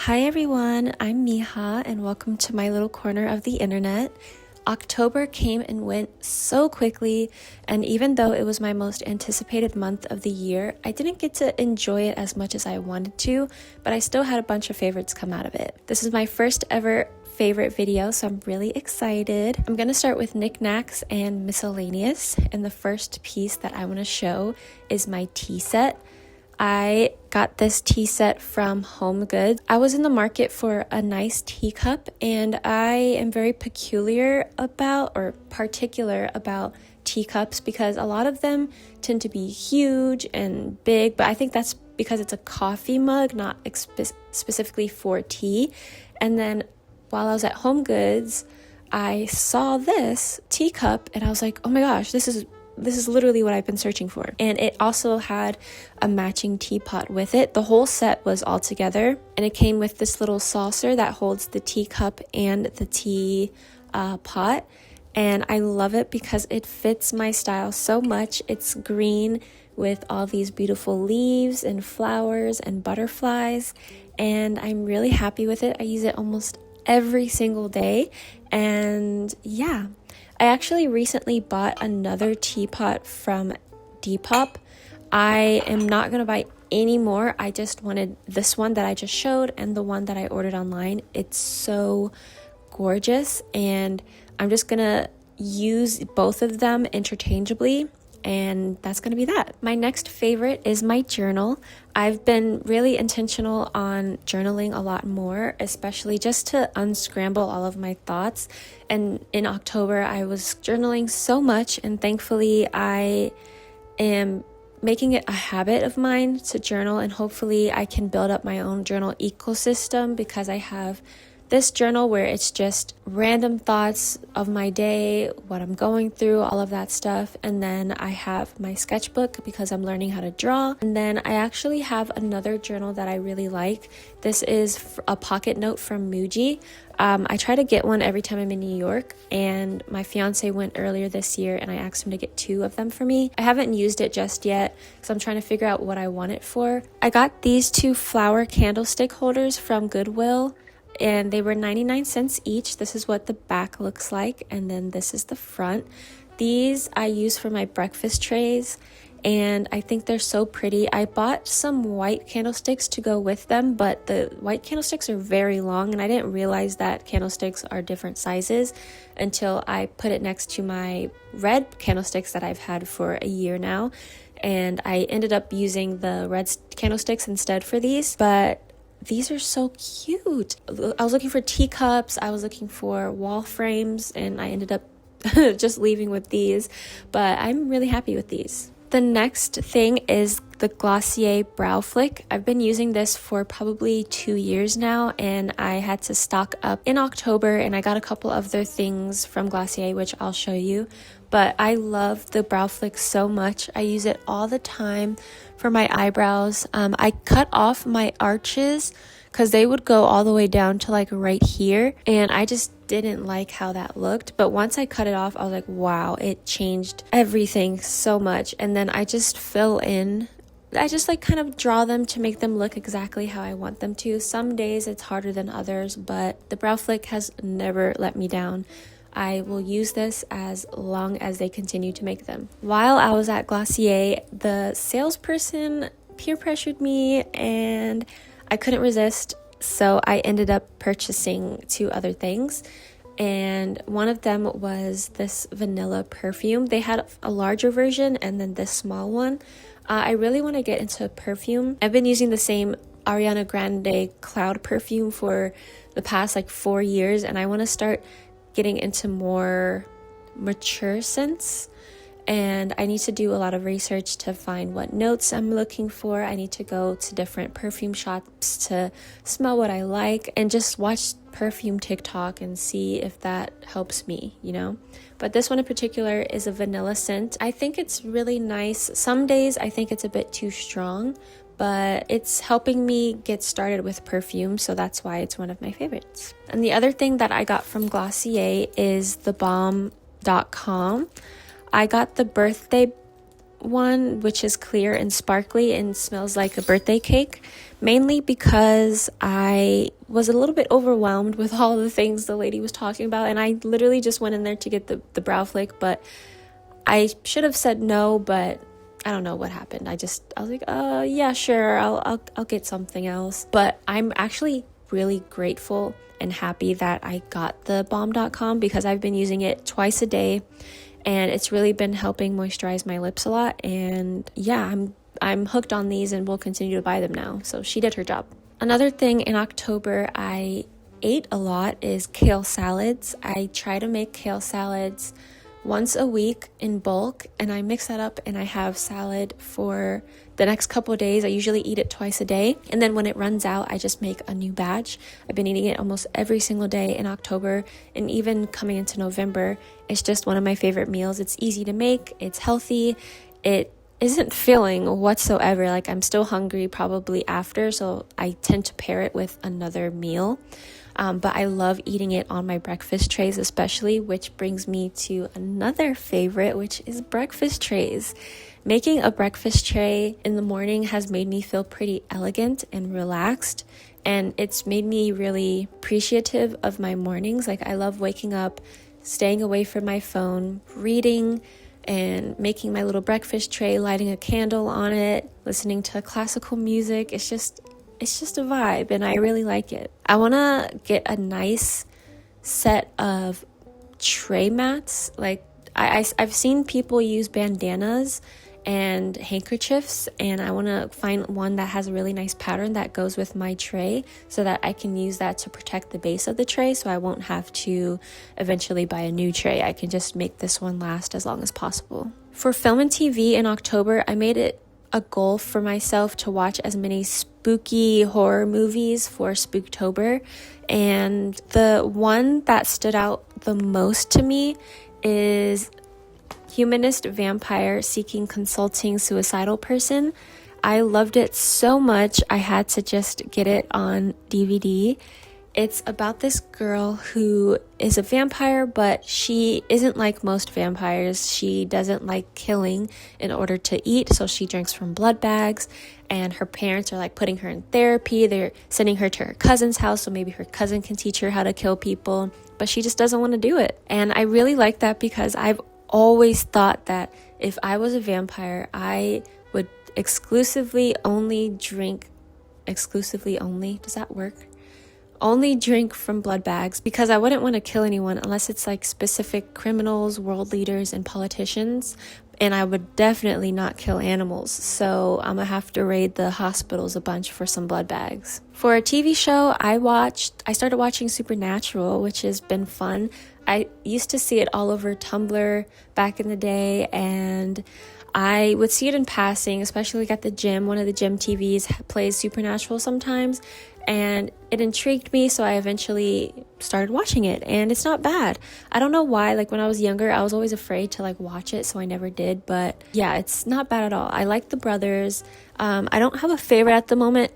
Hi everyone, I'm Miha and welcome to my little corner of the internet. October came and went so quickly, and even though it was my most anticipated month of the year, I didn't get to enjoy it as much as I wanted to, but I still had a bunch of favorites come out of it. This is my first ever favorite video, so I'm really excited. I'm gonna start with knickknacks and miscellaneous, and the first piece that I want to show is my tea set. I got this tea set from Home Goods. I was in the market for a nice teacup, and I am very particular about teacups because a lot of them tend to be huge and big, but I think that's because it's a coffee mug, not specifically for tea. And then while I was at Home Goods, I saw this teacup and I was like, oh my gosh, this is literally what I've been searching for. And it also had a matching teapot with it. The whole set was all together, and it came with this little saucer that holds the teacup and the tea pot. And I love it because it fits my style so much. It's green with all these beautiful leaves and flowers and butterflies, and I'm really happy with it. I use it almost every single day, and yeah. I actually recently bought another teapot from Depop. I am not going to buy any more. I just wanted this one that I just showed and the one that I ordered online. It's so gorgeous, and I'm just going to use both of them interchangeably, and that's going to be that. My next favorite is my journal. I've been really intentional on journaling a lot more, especially just to unscramble all of my thoughts. And in October, I was journaling so much, and thankfully I am making it a habit of mine to journal, and hopefully I can build up my own journal ecosystem because I have this journal where it's just random thoughts of my day, what I'm going through, all of that stuff. And then I have my sketchbook because I'm learning how to draw. And then I actually have another journal that I really like. This is a pocket note from Fuji. I try to get one every time I'm in New York, and my fiance went earlier this year and I asked him to get 2 of them for me. I haven't used it just yet because I'm trying to figure out what I want it for. I got these 2 flower candlestick holders from Goodwill, and they were 99 cents each. This is what the back looks like, and then this is the front. These I use for my breakfast trays, and I think they're so pretty. I bought some white candlesticks to go with them, but the white candlesticks are very long, and I didn't realize that candlesticks are different sizes until I put it next to my red candlesticks that I've had for a year now, and I ended up using the red candlesticks instead for these. But these are so cute. I was looking for teacups, I was looking for wall frames, and I ended up just leaving with these, but I'm really happy with these. The next thing is the Glossier Brow Flick. I've been using this for probably 2 years now, and I had to stock up in October, and I got a couple other things from Glossier, which I'll show you. But I love the Brow Flick so much. I use it all the time for my eyebrows. I cut off my arches because they would go all the way down to like right here, and I just didn't like how that looked. But once I cut it off, I was like, wow, it changed everything so much. And then I just fill in. I just like kind of draw them to make them look exactly how I want them to. Some days it's harder than others, but the Brow Flick has never let me down. I will use this as long as they continue to make them. While I was at Glossier, the salesperson peer pressured me and I couldn't resist, so I ended up purchasing 2 other things. And one of them was this vanilla perfume. They had a larger version and then this small one. I really want to get into perfume. I've been using the same Ariana Grande Cloud perfume for the past like 4 years, and I want to start getting into more mature scents, and I need to do a lot of research to find what notes I'm looking for. I need to go to different perfume shops to smell what I like and just watch perfume TikTok and see if that helps me, you know. But this one in particular is a vanilla scent. I think it's really nice. Some days I think it's a bit too strong, but it's helping me get started with perfume, so that's why it's one of my favorites. And the other thing that I got from Glossier is the balm.com. I got the birthday one, which is clear and sparkly and smells like a birthday cake, mainly because I was a little bit overwhelmed with all the things the lady was talking about, and I literally just went in there to get the brow flick, but I should have said no, but I don't know what happened. I was like, yeah, sure, I'll get something else. But I'm actually really grateful and happy that I got the balm.com, because I've been using it twice a day, and it's really been helping moisturize my lips a lot. And yeah, I'm hooked on these and will continue to buy them now. So she did her job. Another thing in October I ate a lot is kale salads. I try to make kale salads once a week in bulk, and I mix that up and I have salad for the next couple of days. I usually eat it twice a day, and then when it runs out, I just make a new batch. I've been eating it almost every single day in October, and even coming into November. It's just one of my favorite meals. It's easy to make, it's healthy, it isn't filling whatsoever. Like, I'm still hungry probably after, so I tend to pair it with another meal. But I love eating it on my breakfast trays especially, which brings me to another favorite, which is breakfast trays. Making a breakfast tray in the morning has made me feel pretty elegant and relaxed, and it's made me really appreciative of my mornings. Like, I love waking up, staying away from my phone, reading, and making my little breakfast tray, lighting a candle on it, listening to classical music. It's just a vibe, and I really like it. I want to get a nice set of tray mats. Like, I've seen people use bandanas and handkerchiefs, and I want to find one that has a really nice pattern that goes with my tray, so that I can use that to protect the base of the tray, so I won't have to eventually buy a new tray. I can just make this one last as long as possible. For film and TV in October, I made it a goal for myself to watch as many spooky horror movies for Spooktober, and the one that stood out the most to me is Humanist Vampire Seeking Consulting Suicidal Person. I loved it so much I had to just get it on DVD. It's about this girl who is a vampire, but she isn't like most vampires. She doesn't like killing in order to eat, so she drinks from blood bags, and her parents are like putting her in therapy. They're sending her to her cousin's house, so maybe her cousin can teach her how to kill people, but she just doesn't want to do it. And I really like that, because I've always thought that if I was a vampire, I would exclusively only, does that work? Only drink from blood bags, because I wouldn't want to kill anyone unless it's like specific criminals, world leaders, and politicians. And I would definitely not kill animals, so I'm gonna have to raid the hospitals a bunch for some blood bags. For a TV show, I started watching Supernatural, which has been fun. I used to see it all over Tumblr back in the day, and I would see it in passing, especially like at the gym. One of the gym TVs plays Supernatural sometimes, and it intrigued me, so I eventually started watching it, and it's not bad. I don't know why. Like, when I was younger, I was always afraid to like watch it, so I never did, but yeah, it's not bad at all. I like the brothers. I don't have a favorite at the moment,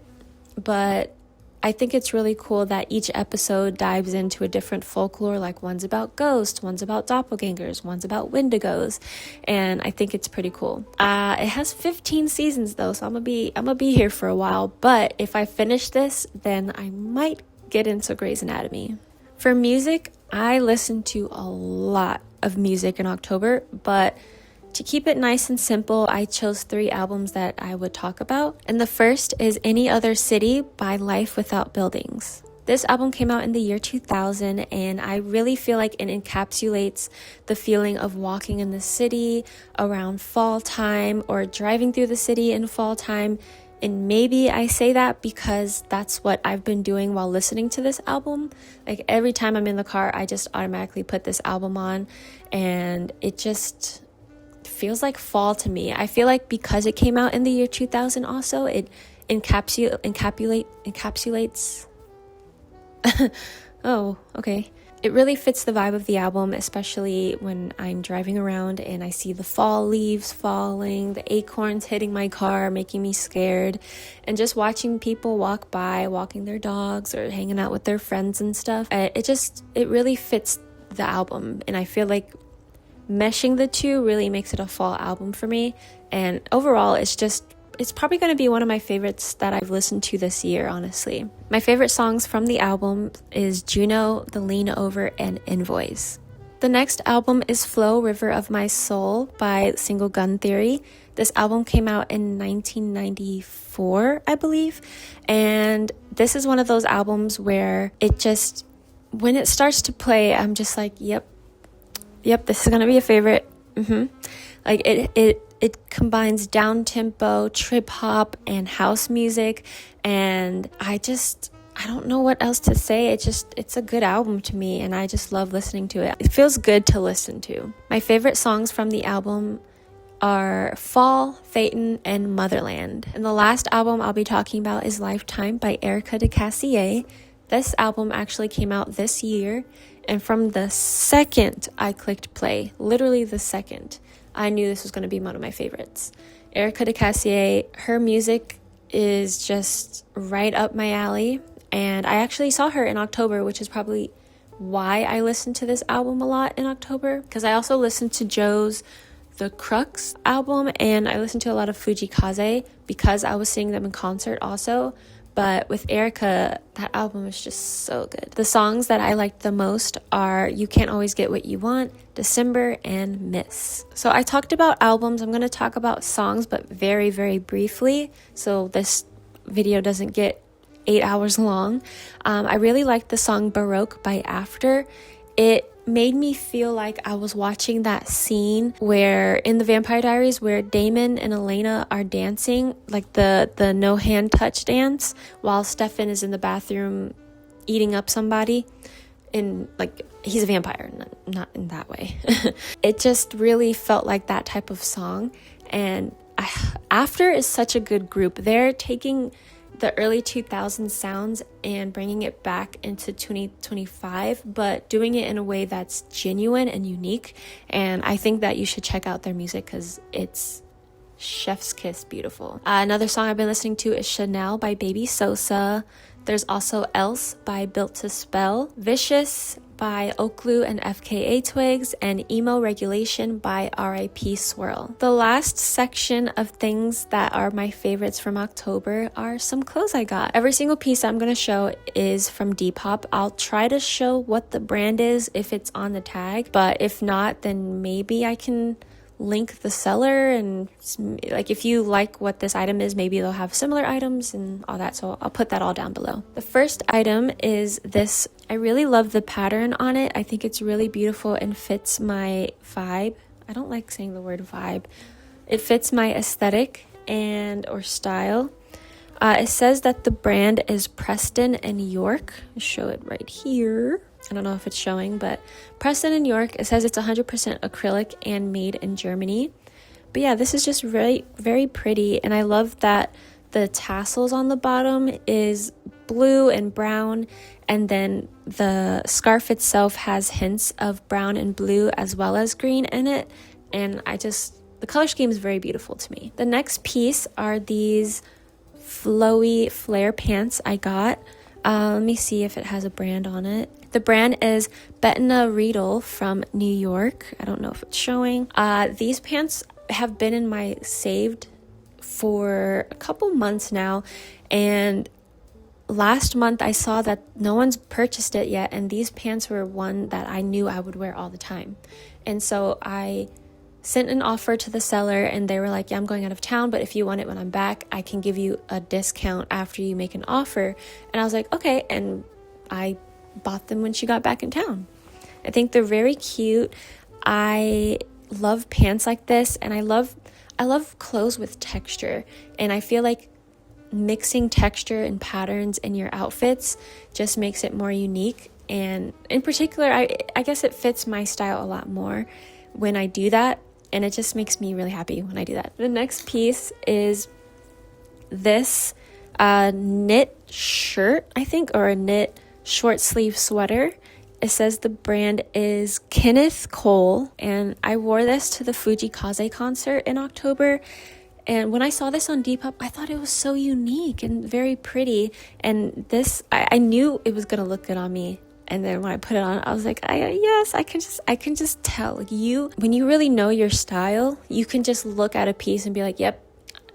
but I think it's really cool that each episode dives into a different folklore. Like, one's about ghosts, one's about doppelgangers, one's about wendigos, and I think it's pretty cool. It has 15 seasons though, so I'm gonna be here for a while. But if I finish this, then I might get into Grey's Anatomy. For music, I listen to a lot of music in October, but to keep it nice and simple, I chose 3 albums that I would talk about. And the first is Any Other City by Life Without Buildings. This album came out in the year 2000, and I really feel like it encapsulates the feeling of walking in the city around fall time, or driving through the city in fall time. And maybe I say that because that's what I've been doing while listening to this album. Like, every time I'm in the car, I just automatically put this album on, and it just feels like fall to me. I feel like because it came out in the year 2000 also, it encapsulates oh, okay. It really fits the vibe of the album, especially when I'm driving around and I see the fall leaves falling, the acorns hitting my car, making me scared, and just watching people walk by, walking their dogs or hanging out with their friends and stuff. It really fits the album, and I feel like meshing the two really makes it a fall album for me. And overall, it's probably going to be one of my favorites that I've listened to this year, honestly. My favorite songs from the album is Juno, the Leanover, and Envoys. The next album is Flow, River of My Soul by Single Gun Theory. This album came out in 1994, I believe. And this is one of those albums where when it starts to play, I'm just like, yep, this is going to be a favorite. Like it combines down tempo, trip hop, and house music. And I don't know what else to say. It's a good album to me, and I just love listening to it. It feels good to listen to. My favorite songs from the album are Fall, Thetan, and Motherland. And the last album I'll be talking about is Lifetime by Erika de Casier. This album actually came out this year, and from the second I clicked play, literally the second, I knew this was going to be one of my favorites. Erika de Casier, her music is just right up my alley. And I actually saw her in October, which is probably why I listened to this album a lot in October. Because I also listened to Joe's The Crux album, and I listened to a lot of Fuji because I was seeing them in concert also. But with Erika, that album is just so good. The songs that I liked the most are You Can't Always Get What You Want, December, and Miss. So I talked about albums. I'm going to talk about songs, but very, very briefly, so this video doesn't get 8 hours long. I really liked the song Baroque by After. It made me feel like I was watching that scene where in the Vampire Diaries where Damon and Elena are dancing, like the no hand touch dance, while Stefan is in the bathroom eating up somebody. In like, he's a vampire, not in that way. It just really felt like that type of song. And After is such a good group. They're taking the early 2000s sounds and bringing it back into 2025, but doing it in a way that's genuine and unique. And I think that you should check out their music because it's chef's kiss beautiful. Another song I've been listening to is Chanel by Babyxsosa. There's also Else by Built to Spell, Vicious by Oklou and FKA Twigs, and Emo Regulation by RIP Swirl. The last section of things that are my favorites from October are some clothes I got. Every single piece I'm going to show is from Depop. I'll try to show what the brand is if it's on the tag, but if not, then maybe I can link the seller, and like if you like what this item is, maybe they'll have similar items and all that, so I'll put that all down below. The first item is this. I really love the pattern on it. I think it's really beautiful and fits my vibe. I don't like saying the word vibe. It fits my aesthetic or style. It says that the brand is Preston and York. I'll show it right here. I don't know if it's showing, but Preston and York, it says it's 100% acrylic and made in Germany. But yeah, this is just really very pretty, and I love that the tassels on the bottom is blue and brown, and then the scarf itself has hints of brown and blue as well as green in it, and the color scheme is very beautiful to me. The next piece are these flowy flare pants I got. Let me see if it has a brand on it. The brand is Bettina Riedel from New York. I don't know if it's showing. These pants have been in my saved for a couple months now, and last month I saw that no one's purchased it yet, and these pants were one that I knew I would wear all the time. And so I sent an offer to the seller, and they were like, yeah, I'm going out of town, but if you want it when I'm back, I can give you a discount after you make an offer. And I was like, okay, and I bought them when she got back in town. I think they're very cute. I love pants like this, and I love clothes with texture, and I feel like mixing texture and patterns in your outfits just makes it more unique. And in particular, I guess it fits my style a lot more when I do that, and it just makes me really happy when I do that. The next piece is this knit shirt, I think, or a knit short sleeve sweater. It says the brand is Kenneth Cole, and I wore this to the Fuji concert in October. And when I saw this on Depop, I thought it was so unique and very pretty. And this, I knew it was going to look good on me. And then when I put it on, I was like, yes, I can just tell. Like, when you really know your style, you can just look at a piece and be like, yep,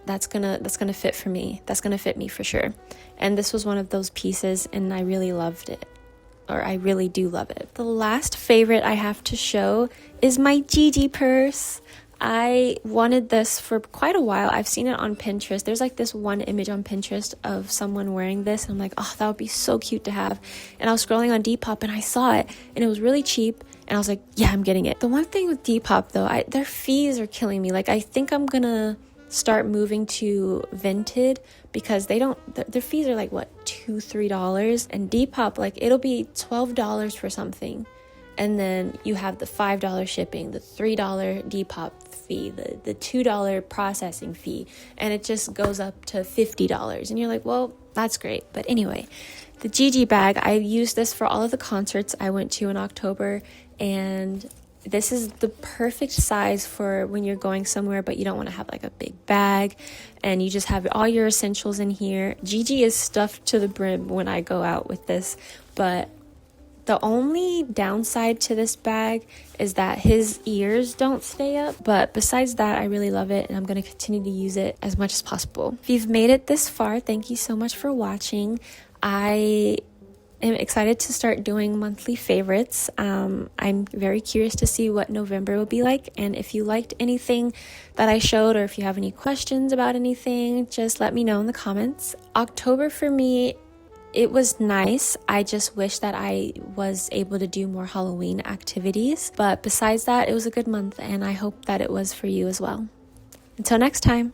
that's gonna fit for me. That's gonna fit me for sure. And this was one of those pieces, and I really loved it. Or I really do love it. The last favorite I have to show is my Gigi purse. I wanted this for quite a while. I've seen it on Pinterest. There's like this one image on Pinterest of someone wearing this, and I'm like, oh, that would be so cute to have. And I was scrolling on Depop and I saw it, and it was really cheap, and I was like, yeah, I'm getting it. The one thing with Depop though, their fees are killing me. Like, I think I'm gonna start moving to Vinted because their fees are like what, $2-3, and Depop, like, it'll be $12 for something, and then you have the $5 shipping, the $3 Depop fee, the $2 processing fee, and it just goes up to $50, and you're like, well, that's great. But anyway, the Gigi bag, I used this for all of the concerts I went to in October, and this is the perfect size for when you're going somewhere but you don't want to have like a big bag, and you just have all your essentials in here. Gigi is stuffed to the brim when I go out with this, but the only downside to this bag is that his ears don't stay up. But besides that, I really love it, and I'm going to continue to use it as much as possible. If you've made it this far, thank you so much for watching. I am excited to start doing monthly favorites. I'm very curious to see what November will be like, and if you liked anything that I showed, or if you have any questions about anything, just let me know in the comments. October for me, it was nice. I just wish that I was able to do more Halloween activities, but besides that, it was a good month, and I hope that it was for you as well. Until next time.